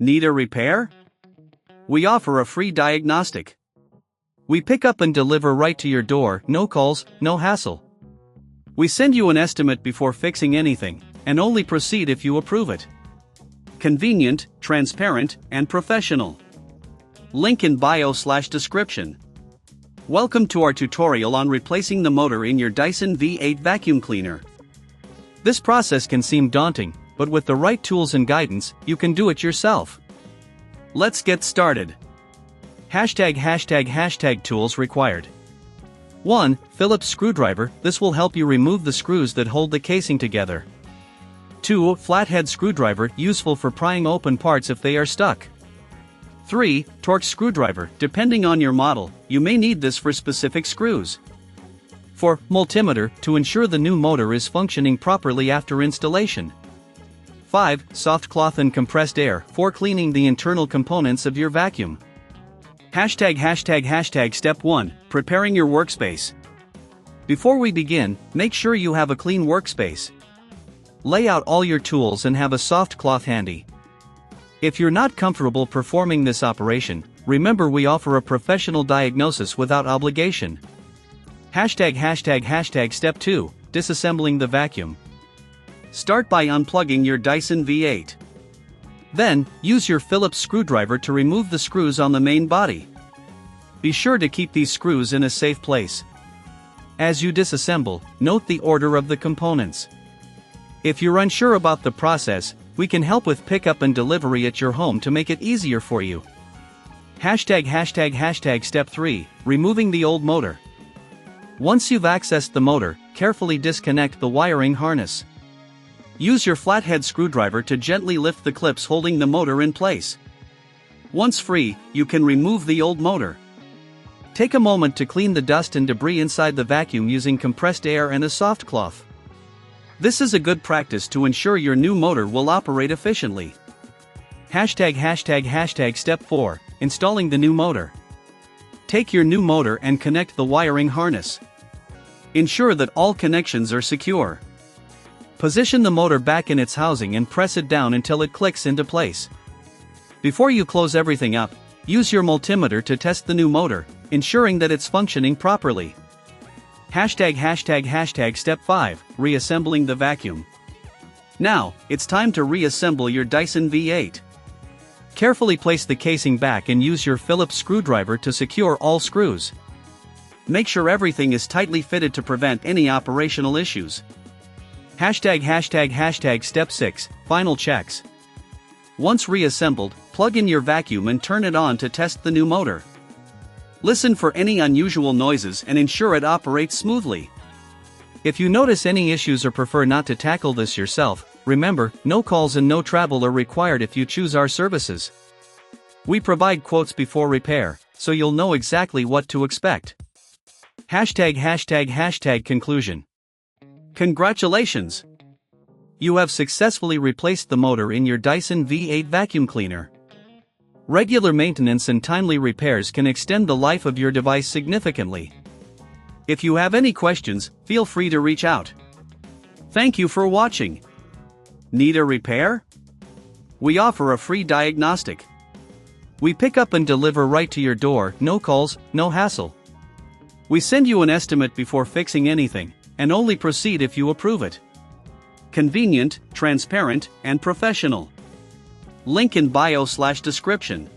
Need a repair? We offer a free diagnostic. We pick up and deliver right to your door, no calls, no hassle. We send you an estimate before fixing anything, and only proceed if you approve it. Convenient, transparent, and professional. Link in bio/description. Welcome to our tutorial on replacing the motor in your Dyson V8 vacuum cleaner. This process can seem daunting, but with the right tools and guidance, you can do it yourself. Let's get started. ### tools required. 1. Phillips screwdriver. This will help you remove the screws that hold the casing together. 2. Flathead screwdriver, useful for prying open parts if they are stuck. 3. Torx screwdriver. Depending on your model, you may need this for specific screws. 4. Multimeter, to ensure the new motor is functioning properly after installation. 5. Soft cloth and compressed air, for cleaning the internal components of your vacuum. Step 1. Preparing your workspace. Before we begin, make sure you have a clean workspace. Lay out all your tools and have a soft cloth handy. If you're not comfortable performing this operation, remember we offer a professional diagnosis without obligation. Step 2. Disassembling the vacuum. Start by unplugging your Dyson V8. Then, use your Phillips screwdriver to remove the screws on the main body. Be sure to keep these screws in a safe place. As you disassemble, note the order of the components. If you're unsure about the process, we can help with pickup and delivery at your home to make it easier for you. Step 3. Removing the old motor. Once you've accessed the motor, carefully disconnect the wiring harness. Use your flathead screwdriver to gently lift the clips holding the motor in place. Once free, you can remove the old motor. Take a moment to clean the dust and debris inside the vacuum using compressed air and a soft cloth. This is a good practice to ensure your new motor will operate efficiently. Step 4. Installing the new motor. Take your new motor and connect the wiring harness. Ensure that all connections are secure. Position the motor back in its housing and press it down until it clicks into place. Before you close everything up, use your multimeter to test the new motor, ensuring that it's functioning properly. Step 5. Reassembling the vacuum. Now, it's time to reassemble your Dyson V8. Carefully place the casing back and use your Phillips screwdriver to secure all screws. Make sure everything is tightly fitted to prevent any operational issues. Step 6. Final checks. Once reassembled, plug in your vacuum and turn it on to test the new motor. Listen for any unusual noises and ensure it operates smoothly. If you notice any issues or prefer not to tackle this yourself, remember, no calls and no travel are required if you choose our services. We provide quotes before repair, so you'll know exactly what to expect. Conclusion. Congratulations! You have successfully replaced the motor in your Dyson V8 vacuum cleaner. Regular maintenance and timely repairs can extend the life of your device significantly. If you have any questions, feel free to reach out. Thank you for watching. Need a repair? We offer a free diagnostic. We pick up and deliver right to your door, no calls, no hassle. We send you an estimate before fixing anything, and only proceed if you approve it. Convenient, transparent, and professional. Link in bio/description.